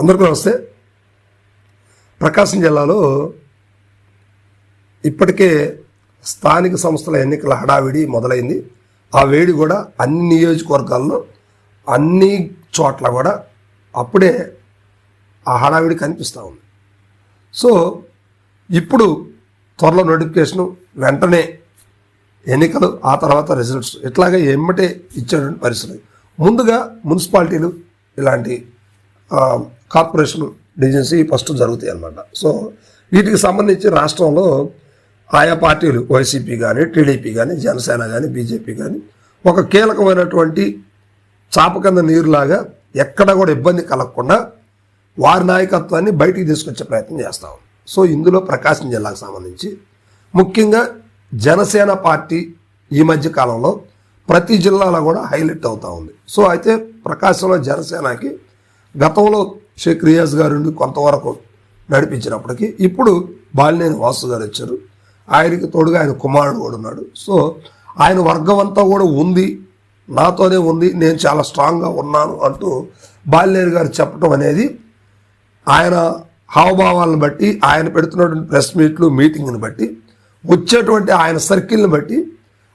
అందరికీ నమస్తే. ప్రకాశం జిల్లాలో ఇప్పటికే స్థానిక సంస్థల ఎన్నికల హడావిడి మొదలైంది. ఆ వేడి కూడా అన్ని నియోజకవర్గాల్లో అన్ని చోట్ల కూడా అప్పుడే ఆ హడావిడి కనిపిస్తూ ఉంది. సో ఇప్పుడు త్వరలో నోటిఫికేషను, వెంటనే ఎన్నికలు, ఆ తర్వాత రిజల్ట్స్ ఇట్లాగే ఎమ్మటే ఇచ్చేటువంటి పరిస్థితి. ముందుగా మున్సిపాలిటీలు ఇలాంటి కార్పొరేషన్ డివిజన్స్ ఫస్ట్ జరుగుతాయి అన్నమాట. సో వీటికి సంబంధించి రాష్ట్రంలో ఆయా పార్టీలు వైసీపీ కానీ, టీడీపీ కానీ, జనసేన కానీ, బీజేపీ కానీ ఒక కీలకమైనటువంటి చాప కింద నీరులాగా ఎక్కడ కూడా ఇబ్బంది కలగకుండా వారి నాయకత్వాన్ని బయటికి తీసుకొచ్చే ప్రయత్నం చేస్తాం. సో ఇందులో ప్రకాశం జిల్లాకు సంబంధించి ముఖ్యంగా జనసేన పార్టీ ఈ మధ్య కాలంలో ప్రతి జిల్లాలో కూడా హైలైట్ అవుతూ ఉంది. సో అయితే ప్రకాశంలో జనసేనకి గతంలో షేక్ రియాజ్ గారు కొంతవరకు నడిపించినప్పటికీ ఇప్పుడు బాలినేని వాసు గారు వచ్చారు. ఆయనకి తోడుగా ఆయన కుమారుడు కూడా ఉన్నాడు. సో ఆయన వర్గం అంతా కూడా ఉంది, నాతోనే ఉంది, నేను చాలా స్ట్రాంగ్గా ఉన్నాను అంటూ బాలినేని గారు చెప్పడం అనేది ఆయన హావభావాలను బట్టి, ఆయన పెడుతున్నటువంటి ప్రెస్ మీట్లు, మీటింగ్ని బట్టి, వచ్చేటువంటి ఆయన సర్కిల్ని బట్టి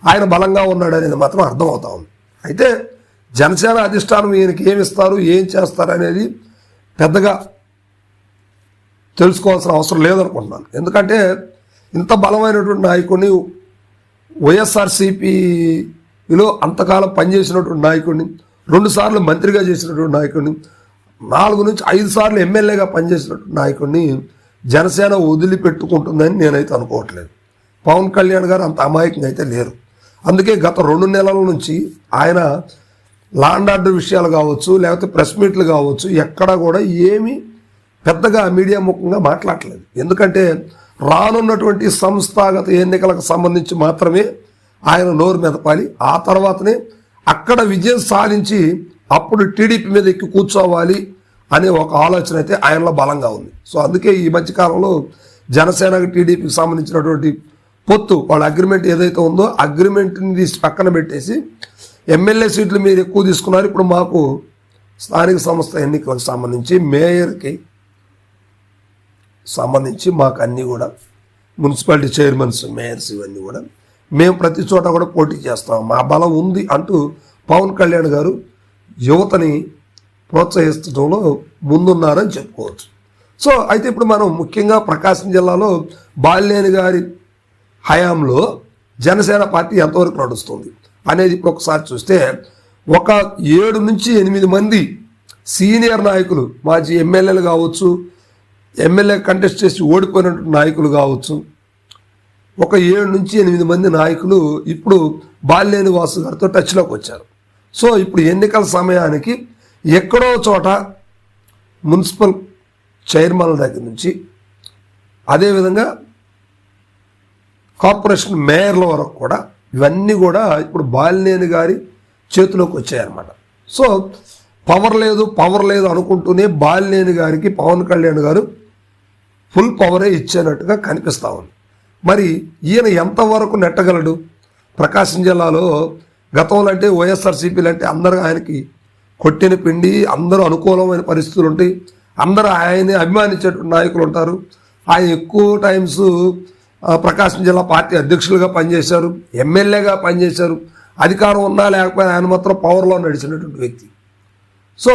ఆయన బలంగా ఉన్నాడు అనేది మాత్రం అర్థమవుతా ఉంది. అయితే జనసేన అధిష్టానం ఈయనకి ఏమిస్తారు, ఏం చేస్తారు అనేది పెద్దగా తెలుసుకోవాల్సిన అవసరం లేదనుకుంటున్నాను. ఎందుకంటే ఇంత బలమైనటువంటి నాయకుడిని, వైఎస్ఆర్సీపీలో అంతకాలం పనిచేసినటువంటి నాయకుడిని, 2 సార్లు మంత్రిగా చేసినటువంటి నాయకుడిని, 4 నుంచి 5 సార్లు ఎమ్మెల్యేగా పనిచేసినటువంటి నాయకుడిని జనసేన వదిలిపెట్టుకుంటుందని నేనైతే అనుకోవట్లేదు. పవన్ కళ్యాణ్ గారు అంత అమాయకంగా అయితే లేరు. అందుకే గత 2 నెలల నుంచి ఆయన లా అండ్ ఆర్డర్ విషయాలు కావచ్చు, లేకపోతే ప్రెస్ మీట్లు కావచ్చు, ఎక్కడా కూడా ఏమీ పెద్దగా మీడియా ముఖంగా మాట్లాడలేదు. ఎందుకంటే రానున్నటువంటి సంస్థాగత ఎన్నికలకు సంబంధించి మాత్రమే ఆయన నోరు మెదపాలి. ఆ తర్వాతనే అక్కడ విజయం సాధించి అప్పుడు టీడీపీ మీద ఎక్కి కూర్చోవాలి అనే ఒక ఆలోచన అయితే ఆయనలో బలంగా ఉంది. సో అందుకే ఈ మధ్యకాలంలో జనసేనకి టీడీపీకి సంబంధించినటువంటి పొత్తు, వాళ్ళ అగ్రిమెంట్ ఏదైతే ఉందో అగ్రిమెంట్ని తీసి పక్కన పెట్టేసి ఎమ్మెల్యే సీట్లు మీరు ఎక్కువ తీసుకున్నారు, ఇప్పుడు మాకు స్థానిక సంస్థ ఎన్నికలకు సంబంధించి మేయర్కి సంబంధించి మాకు అన్నీ కూడా మున్సిపాలిటీ చైర్మన్స్, మేయర్స్ ఇవన్నీ కూడా మేము ప్రతి చోట కూడా పోటీ చేస్తాం, మా బలం ఉంది అంటూ పవన్ కళ్యాణ్ గారు యువతని ప్రోత్సహించడంలో ముందున్నారని చెప్పుకోవచ్చు. సో అయితే ఇప్పుడు మనం ముఖ్యంగా ప్రకాశం జిల్లాలో బాలినేని గారి హయాంలో జనసేన పార్టీ ఎంతవరకు నడుస్తుంది అనేది ఇప్పుడు ఒకసారి చూస్తే, ఒక 7 నుంచి 8 మంది సీనియర్ నాయకులు, మాజీ ఎమ్మెల్యేలు కావచ్చు, ఎమ్మెల్యే కంటెస్ట్ చేసి ఓడిపోయినటువంటి నాయకులు కావచ్చు, ఒక 7 నుంచి 8 మంది నాయకులు ఇప్పుడు బాలినేని వాసు గారితో టచ్లోకి వచ్చారు. సో ఇప్పుడు ఎన్నికల సమయానికి ఎక్కడో చోట మున్సిపల్ చైర్మన్ల దగ్గర నుంచి అదేవిధంగా కార్పొరేషన్ మేయర్ల వరకు కూడా ఇవన్నీ కూడా ఇప్పుడు బాలినేని గారి చేతిలోకి వచ్చాయన్నమాట. సో పవర్ లేదు అనుకుంటూనే బాలినేని గారికి పవన్ కళ్యాణ్ గారు ఫుల్ పవరే ఇచ్చేనట్టుగా కనిపిస్తూ ఉంది. మరి ఈయన ఎంతవరకు నెట్టగలడు? ప్రకాశం జిల్లాలో గతంలో అంటే వైఎస్ఆర్సీపీలు అంటే అందరూ ఆయనకి కొట్టిన పిండి, అందరూ అనుకూలమైన పరిస్థితులు ఉంటాయి, అందరూ ఆయన్ని అభిమానించేటువంటి నాయకులు ఉంటారు. ఆయన ఎక్కువ టైమ్స్ ప్రకాశం జిల్లా పార్టీ అధ్యక్షులుగా పనిచేశారు, ఎమ్మెల్యేగా పనిచేశారు, అధికారం ఉన్నా లేకపోయినా ఆయన మాత్రం పవర్లో నడిచినటువంటి వ్యక్తి. సో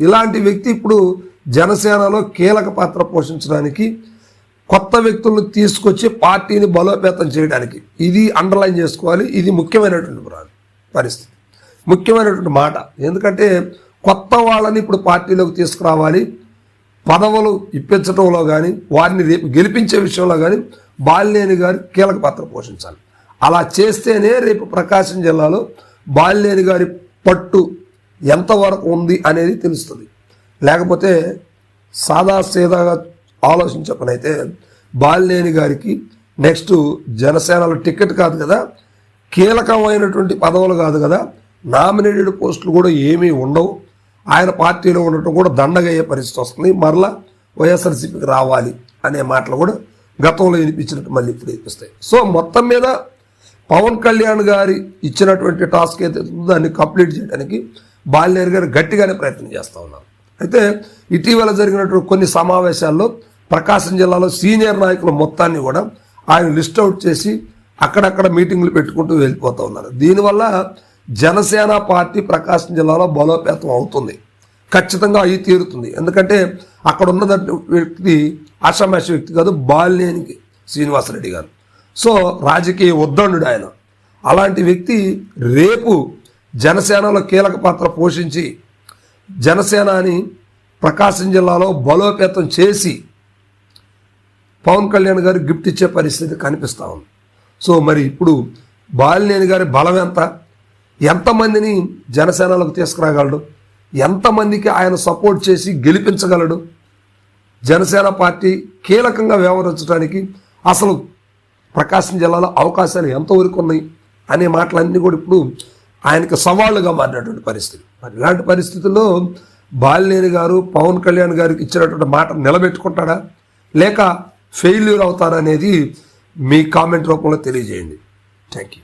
ఇలాంటి వ్యక్తి ఇప్పుడు జనసేనలో కీలక పాత్ర పోషించడానికి, కొత్త వ్యక్తులను తీసుకొచ్చి పార్టీని బలోపేతం చేయడానికి, ఇది అండర్లైన్ చేసుకోవాలి. ఇది ముఖ్యమైనటువంటి పరిస్థితి, ముఖ్యమైనటువంటి మాట. ఎందుకంటే కొత్త వాళ్ళని ఇప్పుడు పార్టీలోకి తీసుకురావాలి, పదవులు ఇప్పించడంలో కానీ, వారిని రేపు గెలిపించే విషయంలో కానీ బాలినేని గారి కీలక పాత్ర పోషించాలి. అలా చేస్తేనే రేపు ప్రకాశం జిల్లాలో బాలినేని గారి పట్టు ఎంతవరకు ఉంది అనేది తెలుస్తుంది. లేకపోతే సాదాసీదాగా ఆలోచించే పని అయితే బాలినేని గారికి నెక్స్ట్ జనసేనలో టికెట్ కాదు కదా, కీలకమైనటువంటి పదవులు కాదు కదా, నామినేటెడ్ పోస్టులు కూడా ఏమీ ఉండవు, ఆయన పార్టీలో ఉండటం కూడా దండగయ్యే పరిస్థితి వస్తుంది, మరలా వైఎస్ఆర్సీపీకి రావాలి అనే మాటలు కూడా గతంలో వినిపించినట్టు మళ్ళీ ఇప్పుడు వినిపిస్తాయి. సో మొత్తం మీద పవన్ కళ్యాణ్ గారి ఇచ్చినటువంటి టాస్క్ ఏదైతే దాన్ని కంప్లీట్ చేయడానికి బాలినేని గారు గట్టిగానే ప్రయత్నం చేస్తూ ఉన్నారు. అయితే ఇటీవల జరిగినటువంటి కొన్ని సమావేశాల్లో ప్రకాశం జిల్లాలో సీనియర్ నాయకుల మొత్తాన్ని కూడా ఆయన లిస్ట్ అవుట్ చేసి అక్కడక్కడ మీటింగ్లు పెట్టుకుంటూ వెళ్ళిపోతూ ఉన్నారు. దీనివల్ల జనసేన పార్టీ ప్రకాశం జిల్లాలో బలోపేతం అవుతుంది, ఖచ్చితంగా అయి తీరుతుంది. ఎందుకంటే అక్కడ ఉన్న వ్యక్తి ఆషామాషి వ్యక్తి కాదు, బాలినేని శ్రీనివాసరెడ్డి గారు. సో రాజకీయ ఉద్దండుడు ఆయన. అలాంటి వ్యక్తి రేపు జనసేనలో కీలక పాత్ర పోషించి జనసేనని ప్రకాశం జిల్లాలో బలోపేతం చేసి పవన్ కళ్యాణ్ గారు గిఫ్ట్ ఇచ్చే పరిస్థితి కనిపిస్తూ ఉంది. సో మరి ఇప్పుడు బాలినేని గారి బలం ఎంతమందిని జనసేనలోకి తీసుకురాగలడు, ఎంతమందికి ఆయన సపోర్ట్ చేసి గెలిపించగలడు, జనసేన పార్టీ కీలకంగా వ్యవహరించడానికి అసలు ప్రకాశం జిల్లాలో అవకాశాలు ఎంతవరకు ఉన్నాయి అనే మాటలన్నీ కూడా ఇప్పుడు ఆయనకు సవాళ్ళుగా మారినటువంటి పరిస్థితి. మరి ఇలాంటి పరిస్థితుల్లో బాలినేని గారు పవన్ కళ్యాణ్ గారికి ఇచ్చినటువంటి మాట నిలబెట్టుకుంటాడా లేక ఫెయిల్యూర్ అవుతారనేది మీ కామెంట్ రూపంలో తెలియజేయండి. Thank you.